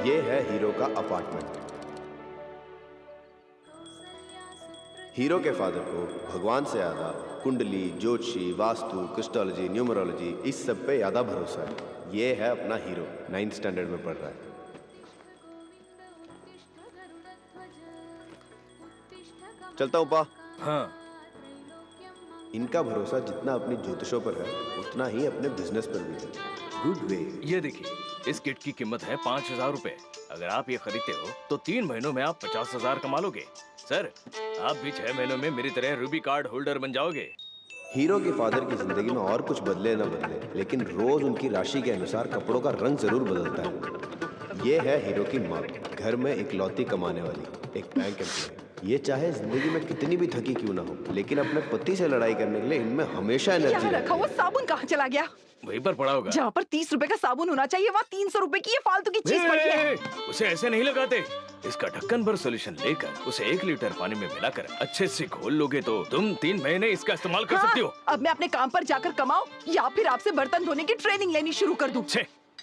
ये है हीरो का अपार्टमेंट। हीरो के फादर को भगवान से ज्यादा कुंडली, ज्योतिषी, वास्तु, क्रिस्टोलॉजी, न्यूमरोलॉजी इस सब पे ज्यादा भरोसा है। ये है अपना हीरो, 9th स्टैंडर्ड में पढ़ रहा है। चलता हूँ पा। हाँ। इनका भरोसा जितना अपनी ज्योतिषों पर है उतना ही अपने बिजनेस पर भी है। Good way. ये देखिए, इस किट की कीमत है 5,000 रुपए। अगर आप ये खरीदते हो तो 3 महीनों में आप 50,000 कमा लोगे। सर, आप भी 6 महीनों में मेरी तरह रूबी कार्ड होल्डर बन जाओगे। हीरो के फादर की जिंदगी में और कुछ बदले ना बदले, लेकिन रोज उनकी राशि के अनुसार कपड़ों का रंग जरूर बदलता है। ये है हीरो की माँ, घर में इकलौती कमाने वाली, एक बैंक एम्प्लॉय। ये चाहे जिंदगी में कितनी भी थकी क्यों ना हो, लेकिन अपने पति से लड़ाई करने के लिए इनमें हमेशा एनर्जी यहाँ रखा हुआ साबुन कहाँ चला गया? वहीं पर पड़ा होगा। जहाँ पर 30 रुपए का साबुन होना चाहिए वहाँ 300 रुपए की ये फालतू की चीज पड़ी है। उसे ऐसे नहीं लगाते। इसका ढक्कन भर सोल्यूशन लेकर उसे 1 लीटर पानी में मिलाकर अच्छे से घोल लोगे तो तुम 3 महीने इसका इस्तेमाल कर सकती हो। अब मैं अपने काम पर जाकर कमाऊं या फिर आपसे बर्तन धोने की ट्रेनिंग लेनी शुरू कर दूं?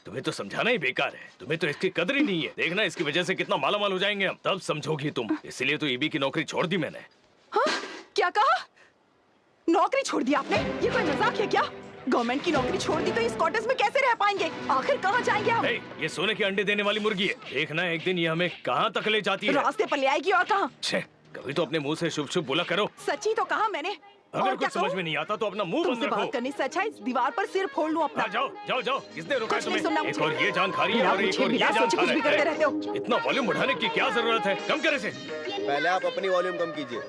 तुम्हें तो समझाना ही बेकार है। तुम्हें तो इसकी कदर ही नहीं है। देखना इसकी वजह से कितना मालामाल हो जाएंगे हम, तब समझोगी तुम। इसलिए तो ईबी की नौकरी छोड़ दी मैंने। हाँ? क्या कहा? नौकरी छोड़ दी आपने? ये कोई मजाक है क्या? गवर्नमेंट की नौकरी छोड़ दी तो इस क्वार्टर्स में कैसे रह पाएंगे? आखिर कहाँ जाएंगे हम? ये सोने के अंडे देने वाली मुर्गी है। देखना एक दिन ये हमें कहाँ तक ले जाती है। रास्ते पर ले आएगी और कहाँ? कभी तो अपने मुंह से शुभ शुभ बोला करो। सच्ची तो कहा मैंने। अगर कुछ समझ में नहीं आता तो अपना मुंह बंद रखो। बात करने से अच्छा इस दीवार पर सिर फोड़ लूं अपना। जाओ जाओ जाओ। किसने रोका तुम्हें? एक और ये जान खा रही है और एक और ये जान खा रही है। इतना वॉल्यूम बढ़ाने की क्या जरूरत है? कम करे से। पहले आप अपनी वॉल्यूम कम कीजिए।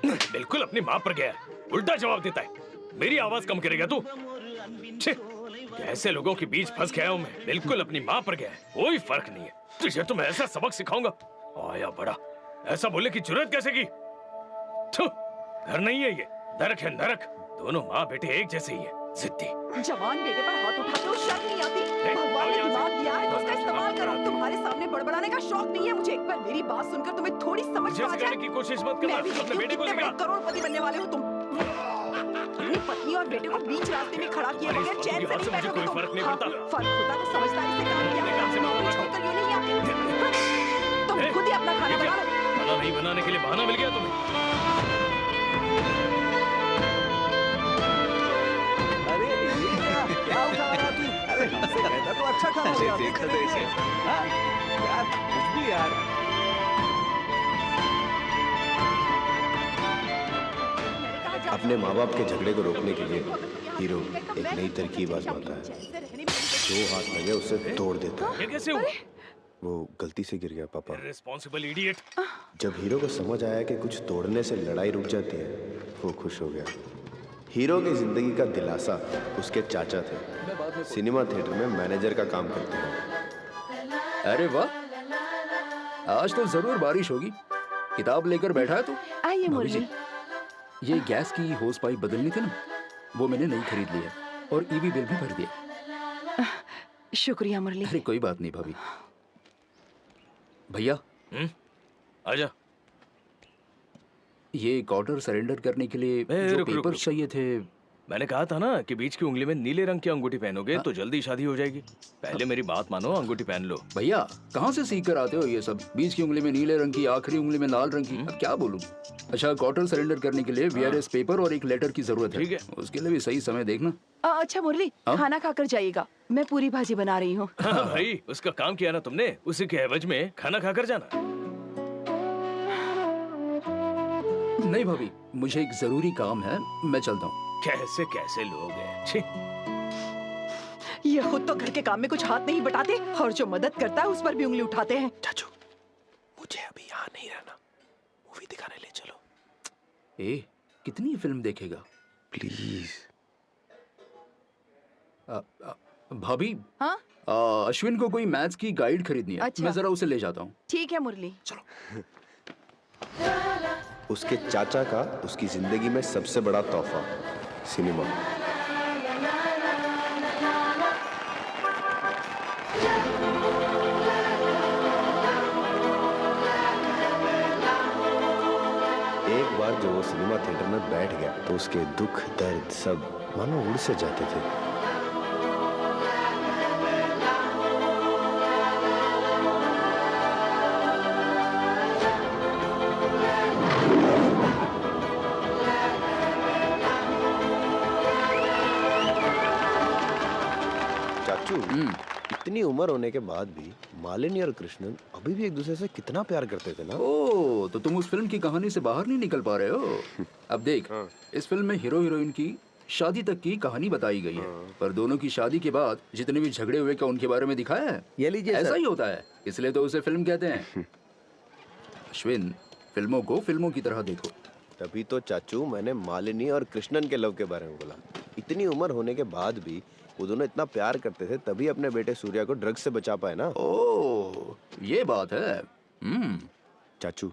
बिल्कुल अपनी माँ पर गया, उल्टा जवाब देता है। मेरी आवाज कम करेगा तू? कैसे लोगों के बीच फंस गया हूँ मैं। बिल्कुल अपनी माँ पर गया, कोई फर्क नहीं है। तुझे तो मैं ऐसा सबक सिखाऊंगा। आया बड़ा, ऐसा बोलने की जरूरत कैसे की? घर नहीं है ये, नरक है नरक। दोनों माँ बेटे एक जैसे ही है, जिद्दी। जवान बेटे पर हाथ उठाते हो, शर्म नहीं आती? भगवान ने दिमाग दिया है तो उसका इस्तेमाल करो। तुम्हारे सामने बड़बड़ाने का शौक नहीं है मुझे, पर मेरी बात सुनकर तुम्हें थोड़ी समझ आ जाए। की कोशिश मत करना। अपने बेटे को सिखा। करोड़पति बनने वाले हो तुम। अपनी पत्नी और बेटे को बीच रास्ते में खड़ा किए बगैर चैन से नहीं बैठोगे तुम। फर्क नहीं पड़ता। फर्क होता तो समझदारी से काम किया करते। छोड़कर यूं नहीं आते। तुम खुद ही अपना खाना बना लो। खाना नहीं बनाने के लिए बहाना मिल गया तुम्हें। क्या उठा रहा तू? अरे हमसे कहता तो अच्छा काम हो देखा तो इसे। यार कुछ भी यार। अपने माँ बाप के झगड़े को रोकने के लिए हीरो एक नई तरकीब आजमाता है। जो हाथ लगे उसे तोड़ देता है। ये कैसे हुआ? वो गलती से गिर गया पापा। Responsible idiot. जब हीरो को समझ आया कि कुछ तोड़ने से लड़ाई रुक जाती है, वो खुश हो गया। हीरो की जिंदगी का दिलासा उसके चाचा थे। सिनेमा थिएटर में मैनेजर का काम करते हैं। अरे वाह, आज तो जरूर बारिश होगी। किताब लेकर बैठा है तू? आइए मुरली। ये गैस की होस पाइप बदलनी थी ना, वो मैंने नई खरीद ली है और ईबी बिल भी भर दिया। शुक्रिया मुरली। अरे कोई बात नहीं भाभी। भैया आजा। ये एक ऑर्डर सरेंडर करने के लिए जो पेपर चाहिए थे। मैंने कहा था ना कि बीच की उंगली में नीले रंग की अंगूठी पहनोगे तो जल्दी शादी हो जाएगी। पहले मेरी बात मानो, अंगूठी पहन लो। भैया कहाँ से सीख कर आते हो ये सब? बीच की उंगली में नीले रंग की, आखिरी उंगली में लाल रंग की। अब क्या बोलूं? अच्छा, क्वार्टर सरेंडर करने के लिए वीआरएस पेपर और एक लेटर की जरूरत है। ठीक है, उसके लिए भी सही समय देखना। अच्छा मुरली, खाना खाकर जाइएगा। मैं पूरी भाजी बना रही हूँ। भाई उसका काम किया ना तुमने, उसी के एवज में खाना खाकर जाना। नहीं भाभी, मुझे एक जरूरी काम है, मैं चलता हूँ। कैसे कैसे लोग हैं। ये खुद तो घर के काम में कुछ हाथ नहीं बटाते और जो मदद करता है उस पर भी उंगली उठाते हैं। चाचू, मुझे अभी यहाँ नहीं रहना, मूवी दिखाने ले चलो। ए, कितनी फिल्म देखेगा? प्लीज। भाभी, हाँ? अश्विन को कोई मैथ्स की गाइड खरीदनी है। अच्छा। मैं जरा उसे ले जाता हूँ। ठीक है मुरली। चलो। उसके चाचा का उसकी जिंदगी में सबसे बड़ा तोहफा, सिनेमा। एक बार जब वो सिनेमा थिएटर में बैठ गया तो उसके दुख दर्द सब मानो उड़ से जाते थे। इतनी उम्र होने के बाद भी मालिनी और कृष्णन अभी भी एक दूसरे से कितना प्यार करते थे ना। ओ, तो तुम उस फिल्म की कहानी से बाहर नहीं निकल पा रहे हो। अब देख, इस फिल्म में हीरो हीरोइन की शादी तक की कहानी बताई गई है, पर दोनों की शादी के बाद जितने भी झगड़े हुए क्या उनके बारे में दिखाया है? ये लीजिए ऐसा सर। ही होता है, इसलिए तो उसे फिल्म कहते हैं। अश्विन, फिल्मों को फिल्मों की तरह देखो। तभी तो चाचू मैंने मालिनी और कृष्णन के लव के बारे में बोला। इतनी उम्र होने के बाद भी वो दोनों इतना प्यार करते थे, तभी अपने बेटे सूर्या को ड्रग्स से बचा पाए ना। ओ, ये बात है। चाचू,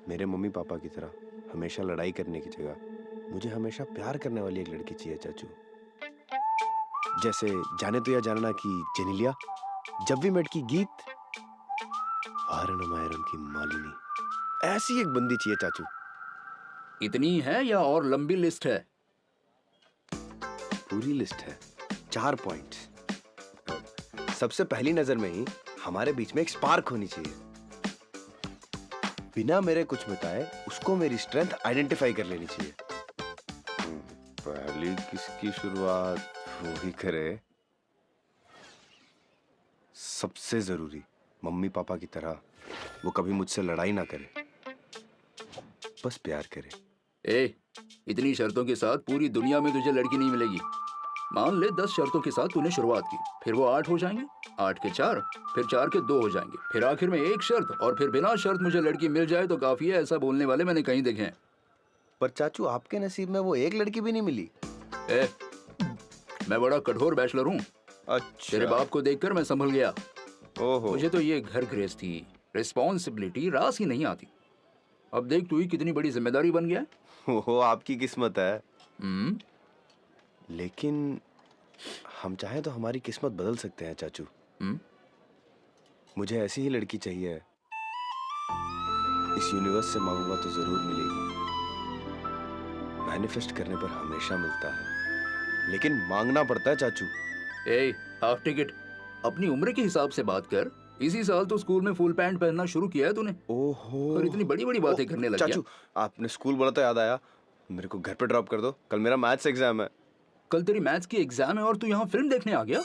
मेरे मम्मी पापा की तरह हमेशा लड़ाई करने की जगह मुझे हमेशा प्यार करने वाली एक लड़की चाहिए चाचू। जैसे जाने तो या जानना की जेनिलिया, जब भी मेट की गीत, वारणम आयरन की मालिनी, ऐसी एक बंदी चाहिए चाचू। इतनी है या और लंबी लिस्ट है? पूरी लिस्ट है, 4 पॉइंट्स। सबसे पहली नजर में ही हमारे बीच में एक स्पार्क होनी चाहिए। बिना मेरे कुछ बताए उसको मेरी स्ट्रेंथ आइडेंटिफाई कर लेनी चाहिए। पहली किसकी शुरुआत वो ही करे। सबसे जरूरी, मम्मी पापा की तरह वो कभी मुझसे लड़ाई ना करे, बस प्यार करे। ए, इतनी शर्तों के साथ पूरी दुनिया में तुझे लड़की नहीं मिलेगी। मान ले 10 शर्तों के साथ तूने शुरुआत की, फिर वो 8 हो जाएंगे, 8 के 4, फिर 4 के 2 हो जाएंगे, फिर आखिर में एक शर्त, और फिर बिना शर्त मुझे लड़की मिल जाए तो काफी है। ऐसा बोलने वाले मैंने कहीं देखे हैं। पर चाचू, आपके नसीब में वो एक लड़की भी नहीं मिली। ए, मैं बड़ा कठोर बैचलर हूँ। अच्छा। तेरे बाप को देखकर मैं संभल गया। ओहो। मुझे तो ये घर गृहस्थी, रिस्पॉन्सिबिलिटी रास ही नहीं आती। अब देख तू ही कितनी बड़ी जिम्मेदारी बन गया। वो आपकी किस्मत है। हम्म, लेकिन हम चाहें तो हमारी किस्मत बदल सकते हैं चाचू। मुझे ऐसी ही लड़की चाहिए। इस यूनिवर्स से मांगूंगा तो जरूर मिलेगी। मैनिफेस्ट करने पर हमेशा मिलता है, लेकिन मांगना पड़ता है चाचू। ए, हाफ टिकट, अपनी उम्र के हिसाब से बात कर। इसी साल तो स्कूल में फुल पैंट पहनना शुरू किया है तूने, ओहो। और इतनी बड़ी बड़ी बातें करने लग गया। चाचू, आपने स्कूल बोला तो याद आया, मेरे को घर पे ड्रॉप कर दो, कल मेरा मैथ्स एग्जाम है। कल तेरी मैथ्स की एग्जाम है और तू यहाँ फिल्म देखने आ गया?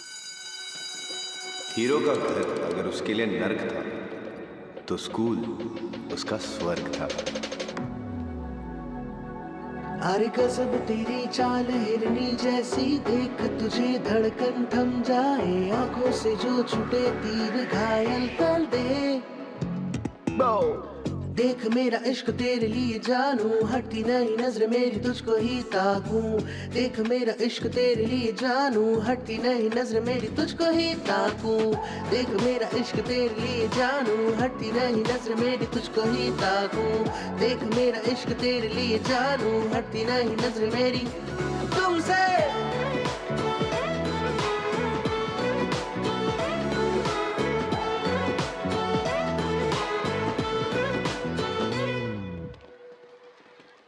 हीरो का घर अगर उसके लिए नर्क था, तो स्कूल उसका स्वर्ग था। अरे गजब तेरी चाल हिरनी जैसी, देख तुझे धड़कन थम जाए, आंखों से जो छूटे तीर घायल कर दे। देख मेरा इश्क तेरे लिए जानू, हटती नहीं नजर मेरी तुझको ही ताकूं। देख मेरा इश्क तेरे लिए जानू, हटती नहीं नजर मेरी तुझको ही ताकूं। देख मेरा इश्क तेरे लिए जानू, हटती नहीं नजर मेरी तुझको ही ताकूं। देख मेरा इश्क तेरे लिए जानू, हटती नहीं नजर मेरी तुमसे।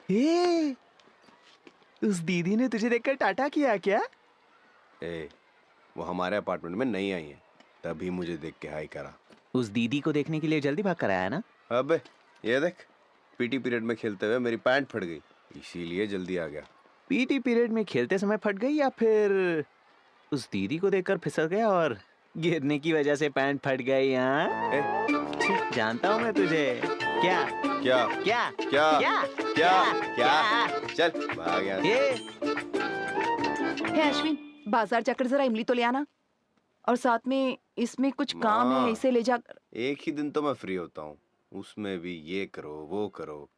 ए, उस दीदी ने तुझे देखकर टाटा किया क्या? ए, वो हमारे अपार्टमेंट में नहीं आई है, तभी मुझे देख के हाई करा। उस दीदी को देखने के लिए जल्दी भाग कर आया ना? अबे ये देख, पीटी पीरियड में खेलते हुए मेरी पैंट फट गई, इसीलिए जल्दी आ गया। पीटी पीरियड में खेलते समय फट गई, या फिर उस दीदी को देखकर फिसल गया और गिरने की वजह से पैंट फट गई? हाँ, जानता हूँ मैं तुझे। क्या क्या क्या क्या क्या क्या क्या? चल भाग यहाँ से। हे अश्विन, बाजार जाकर जरा इमली तो ले आना, और साथ में इसमें कुछ काम है, माँ। इसे ले जाकर। एक ही दिन तो मैं फ्री होता हूँ, उसमें भी ये करो वो करो।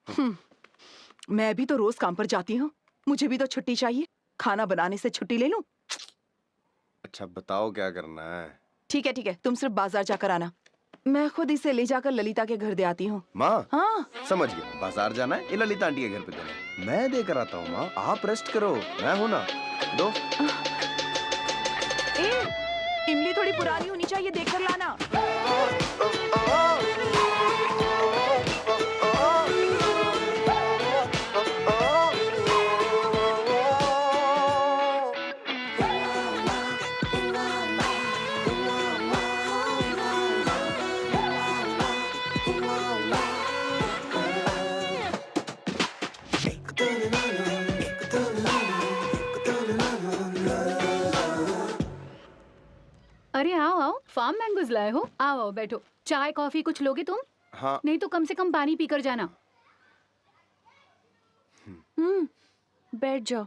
मैं भी तो रोज काम पर जाती हूँ, मुझे भी तो छुट्टी चाहिए। खाना बनाने से छुट्टी ले लूं? अच्छा बताओ क्या करना है? ठीक है, तुम सिर्फ बाजार जाकर आना, मैं खुद इसे ले जाकर ललिता के घर दे आती हूँ। माँ, हाँ, समझ गया, बाजार जाना है, ये ललिता आंटी के घर पे देना है। मैं देकर आता हूँ माँ, आप रेस्ट करो, मैं हूँ ना। दो। इमली थोड़ी पुरानी होनी चाहिए, देखकर लाना। अरे आओ आओ, फार्म मैंगोज लाए हो। आओ आओ बैठो, चाय कॉफी कुछ लोगे तुम? हाँ नहीं तो कम से कम पानी पीकर जाना। बैठ जाओ।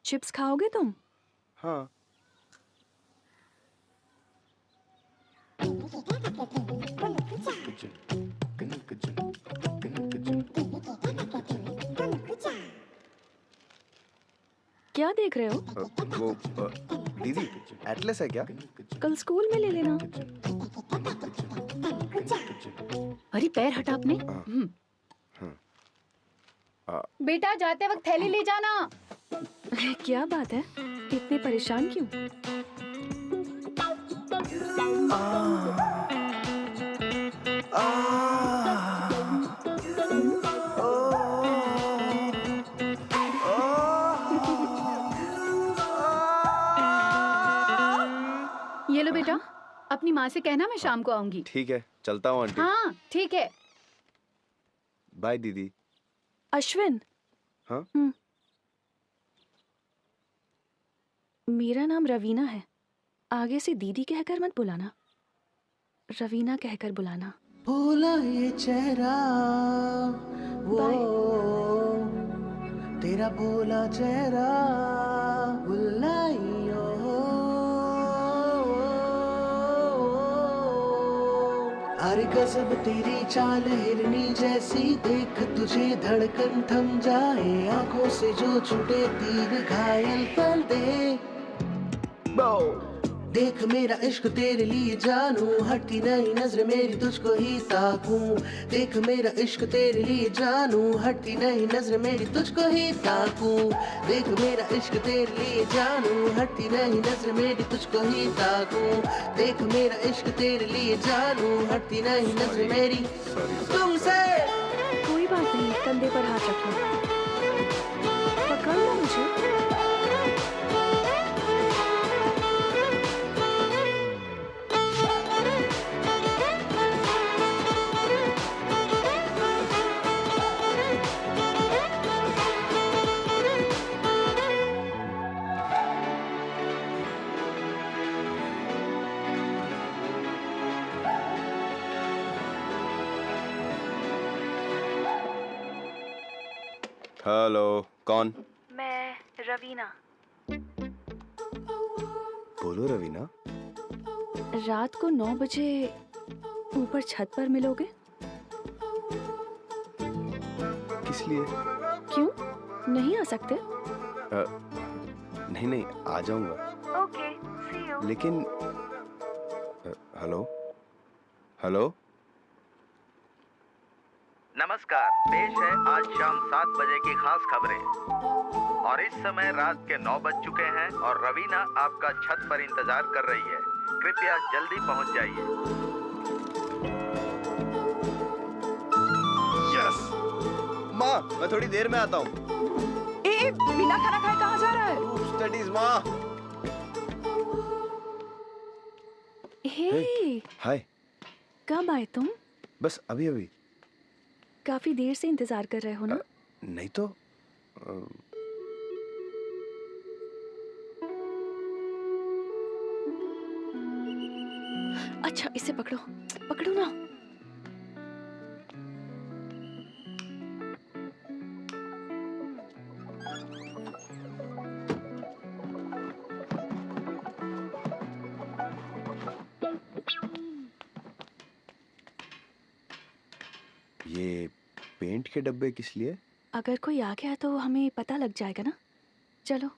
चिप्स खाओगे तुम? हाँ क्या देख रहे हो? वो दीदी एटलस है क्या? कल स्कूल में ले लेना। अरे पैर हटा अपने। बेटा जाते वक्त थैली ले जाना। क्या बात है, इतने परेशान क्यों? ये लो बेटा, अपनी माँ से कहना मैं शाम को आऊंगी। ठीक है, चलता हूँ आंटी। हाँ ठीक है। बाय दीदी। अश्विन। हाँ? मेरा नाम रवीना है। आगे से दीदी कहकर मत बुलाना, रवीना कहकर बुलाना। भोला ये चेहरा वो तेरा भोला चेहरा बुलाइयो। अरे गजब तेरी चाल हिरनी जैसी, देख तुझे धड़कन थम जाए, आंखों से जो छूटे तीर घायल कर दे। देख मेरा इश्क तेरे लिए जानू, हटती नहीं नजर मेरी तुझको ही ताकूं। देख मेरा इश्क तेरे लिए जानू, हटती नहीं नजर मेरी तुझको ही ताकूं। देख मेरा इश्क तेरे लिए जानू, हटती नहीं नजर मेरी तुझको ही ताकूं। देख मेरा इश्क तेरे लिए जानू, हटती नहीं नजर मेरी तुमसे। कोई बात नहीं, कंधे पर हाथ रखो, पकड़ लो मुझे। हेलो, कौन? मैं रवीना। बोलो रवीना। रात को 9 बजे ऊपर छत पर मिलोगे? किस लिए? क्यों, नहीं आ सकते? नहीं नहीं, आ जाऊंगा। Okay, see you. लेकिन हेलो हेलो। नमस्कार, पेश है आज शाम 7 बजे की खास खबरें। और इस समय रात के 9 बज चुके हैं और रवीना आपका छत पर इंतजार कर रही है। कृपया जल्दी पहुंच जाइए। यस माँ, मैं थोड़ी देर में आता हूँ। ए, बिना खाना खाए कहाँ जा रहा है? स्टडीज माँ। हे, हाय। कब आए तुम? बस अभी अभी। काफी देर से इंतजार कर रहे हो ना? नहीं तो अच्छा, इसे पकड़ो, पकड़ो ना। ये पेंट के डब्बे किस लिए? अगर कोई आ गया तो हमें पता लग जाएगा ना। चलो।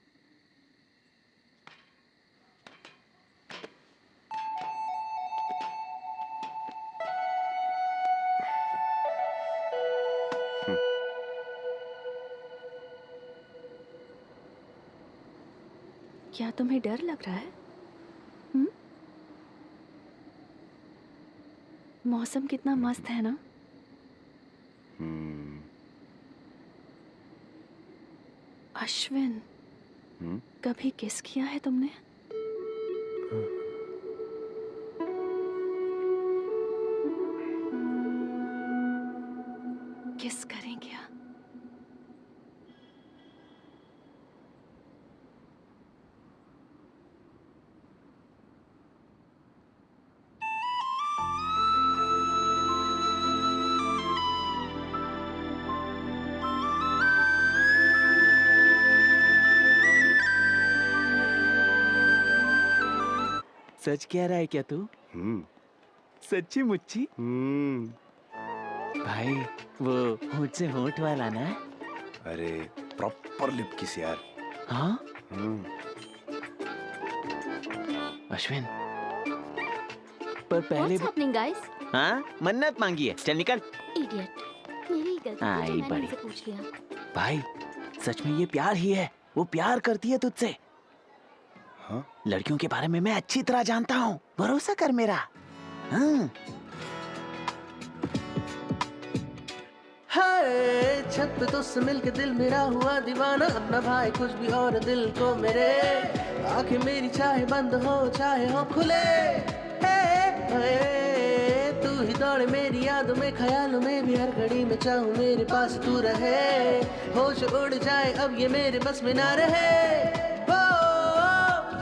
क्या तुम्हें डर लग रहा है? मौसम कितना मस्त है ना? अश्विन, कभी किस किया है तुमने? किस करें क्या? सच कह रहा है क्या तू? हम्म सच्ची मुच्ची? हम्म। भाई वो होंठ से होंठ वाला ना? अरे प्रॉपर लिप किस यार। हाँ हम्म। अश्विन, पर पहले What's happening, guys? हाँ मन्नत मांगी है, चल निकल। Idiot. मेरी गलती थी जो आई मैंने बड़ी। उनसे पूछ लिया। भाई सच में ये प्यार ही है, वो प्यार करती है तुझसे। हाँ? लड़कियों के बारे में मैं अच्छी तरह जानता हूँ, भरोसा कर मेरा। हाँ। हाय छत पे तुझसे मिलके दिल मेरा हुआ दीवाना, अपना भाई कुछ भी और दिल को मेरे, आंखें मेरी चाहे बंद हो चाहे हो खुले, तू ही दौड़े मेरी यादों में, ख्यालों में भी, हर घड़ी में चाहूँ मेरे पास तू रहे, होश उड़ जाए अब ये मेरे बस में ना रहे।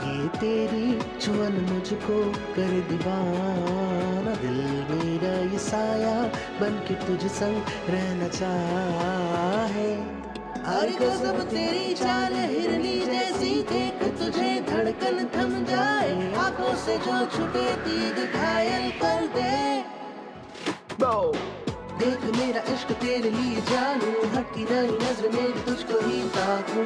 ये तेरी चुअन मुझको कर दीवाना, दिल मेरा ये साया बन के तुझ संग रहना चाहे। हर कसम तेरी चाल हिरनी जैसी, देख तुझे धड़कन थम जाए, आंखों से जो छूटे तीर घायल कर दे। देख मेरा इश्क तेरे लिए जानू, हटती नहीं नजर मेरी तुझको ही ताकूं।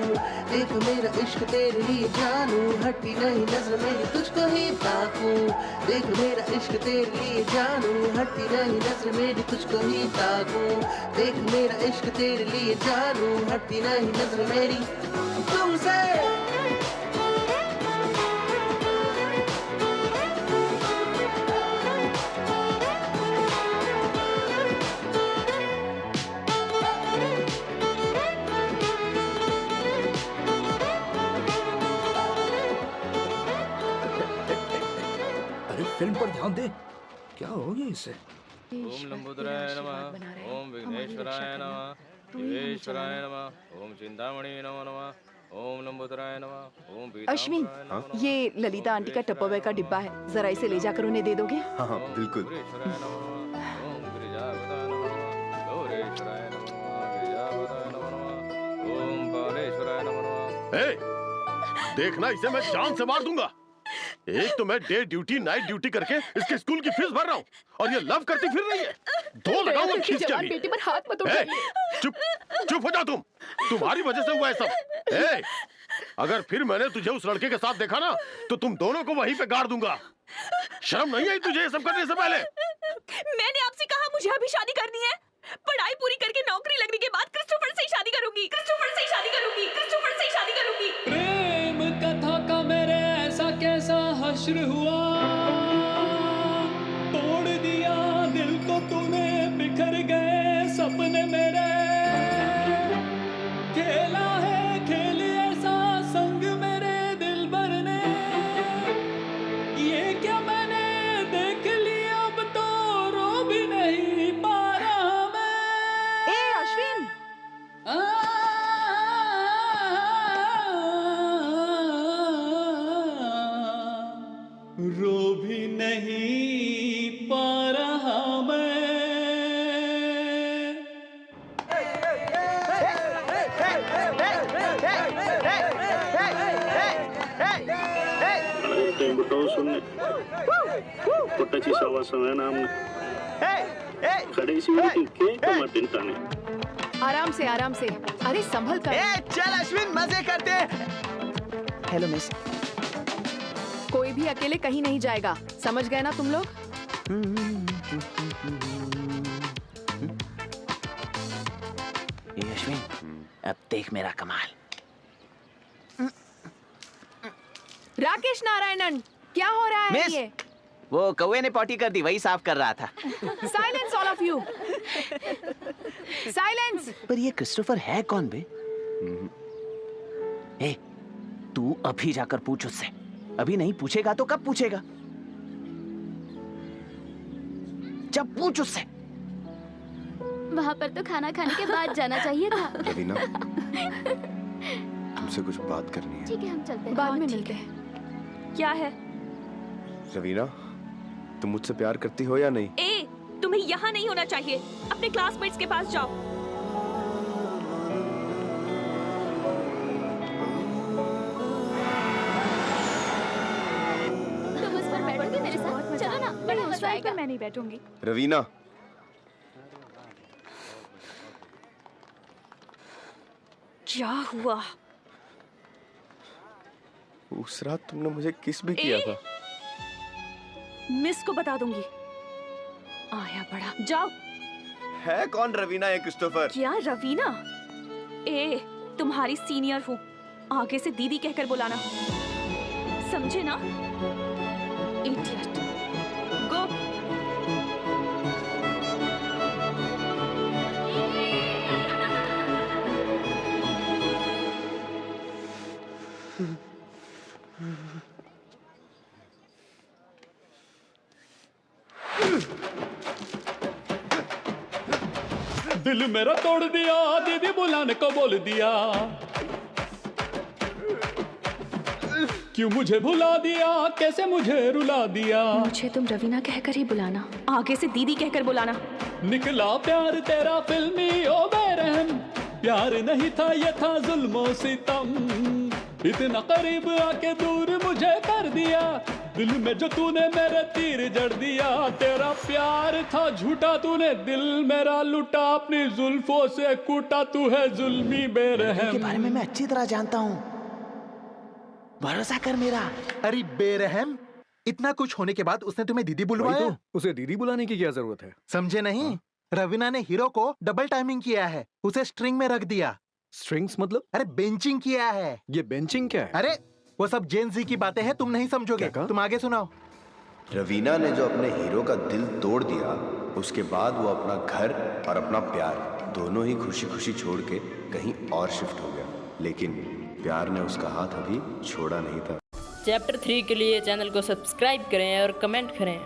देख मेरा इश्क तेरे लिए जानू, हटती नहीं नजर मेरी तुझको ही ताकूं। देख मेरा इश्क तेरे लिए जानू, हटती नहीं नजर मेरी तुझको ही ताकूं। देख मेरा इश्क तेरे लिए जानू, हटती नहीं नजर मेरी तुमसे। अरे फिल्म पर ध्यान दे, क्या हो गया इससे? ओम लंबोदराय नमः, ओम विघ्नेश्वराय नमः, विघ्नेश्वराय नमः, ओम चिंतामणि नमः, ओम लंबोदराय नमः, ओम अश्विन, पीताम्बराय नमः, ये ललिता आंटी का टप्परवेयर का डिब्बा है, जरा इसे ले जाकर उन्हें दे दोगे? हाँ हाँ ओम बिल्कुल। गुरेश्वराय नमः, ओम गिरिजापदाय नमः, गौरेश्वराय नमः, गिरिजापदाय नमः, ओम बालेश्वराय नमः। ए, देखना इसे मैं जान से मार दूंगा। एक तो मैं डे ड्यूटी नाइट ड्यूटी करके इसके स्कूल की फीस भर रहा हूँ और ये लव करती फिर रही है। दो लगाऊंगा खींच के जवान भी। बेटी पर हाथ मत ए, उठाइए। चुप चुप हो जा तुम, तुम्हारी वजह से हुआ है सब। ए, अगर फिर मैंने तुझे उस लड़के के साथ देखा ना तो तुम दोनों को वहीं पे गाड़ दूंगा। शर्म नहीं आई तुझे ये सब करने से पहले? मैंने आपसे कहा मुझे अभी शादी करनी है। पढ़ाई पूरी करके नौकरी लगने के बाद क्रिस्टोफर से ही शादी करूंगी, क्रिस्टोफर से ही शादी करूंगी, क्रिस्टोफर से ही शादी करूंगी। प्रेम कथा का मेरे ऐसा कैसा हश्र हुआ, तोड़ दिया दिल को तूने, बिखर गए सपने मेरे, खेला है खेल ऐसा संग मेरे दिल भर ने, ये क्या मैंने देख लिया अब तो रो भी नहीं पा रहा मैं। ए अश्विन, रो भी नहीं पा रहा मैं। పుట్టచి సవాసమేనాం కడేసి కేక్ తింటానే। आराम से आराम से, अरे संभल कर। चल अश्विन मजे करते। Hello miss. कोई भी अकेले कहीं नहीं जाएगा, समझ गए ना तुम लोग? ये अश्विन, अब देख मेरा कमाल। राकेश नारायणन, क्या हो रहा है मिस, ये? वो कौवे ने पॉटी कर दी, वही साफ कर रहा था। Silence all of you, silence. पर ये क्रिस्टोफर है कौन बे? ए, तू अभी जाकर पूछ उससे। अभी नहीं पूछेगा तो कब पूछेगा? जब पूछ उससे। वहाँ पर तो खाना खाने के बाद जाना चाहिए था। रवीना, तुमसे कुछ बात करनी है। ठीक है, हम चलते हैं। बाद में मिलते हैं। क्या है? रवीना, तुम मुझसे प्यार करती हो या नहीं? ए, तुम्हें यहाँ नहीं होना चाहिए, अपने क्लासमेट्स के पास जाओ। तुम उस पर आएगा। मैं नहीं बैठूंगी। रवीना, क्या हुआ? उस रात तुमने मुझे किस भी किया था। मिस को बता दूंगी। आया बड़ा, जाओ। है कौन रवीना ये क्रिस्टोफर? क्या रवीना? ए, तुम्हारी सीनियर हूँ, आगे से दीदी कहकर बुलाना, समझे ना? इडियट। गो। दिल मेरा तोड़ दिया, दीदी बुलाने को बोल दिया। क्यों मुझे भुला दिया, कैसे मुझे रुला दिया। मुझे तुम रवीना कहकर ही बुलाना, आगे से दीदी कहकर बुलाना। निकला प्यार तेरा फिल्मी ओ बेरहम, प्यार नहीं था ये था जुल्मों सितम। इतना करीब आके दूर मुझे कर दिया, दिल में जो तूने मेरे तीर जड़ दिया। तेरा प्यार था झूठा, तूने दिल मेरा लुटा, अपनी जुल्फों से कूटा। तू है जुल्मी बेरहम। के बारे में मैं अच्छी तरह जानता हूँ, भरोसा कर मेरा। अरे बेरहम, इतना कुछ होने के बाद उसने तुम्हें दीदी बुलवाया? तो, उसे दीदी बुलाने की क्या जरूरत है? समझे नहीं? रवीना ने हीरो को डबल टाइमिंग किया है, उसे स्ट्रिंग में रख दिया। स्ट्रिंग्स मतलब? अरे बेंचिंग किया है। ये बेंचिंग क्या है? अरे वो सब जेन जी की बातें हैं, तुम नहीं समझोगे। तुम आगे सुनाओ। रवीना ने जो अपने हीरो का दिल तोड़ दिया, उसके बाद वो अपना घर और अपना प्यार दोनों ही खुशी खुशी छोड़ के कहीं और शिफ्ट हो गया, लेकिन प्यार ने उसका हाथ अभी छोड़ा नहीं था। चैप्टर 3 के लिए चैनल को सब्सक्राइब करें और कमेंट करें।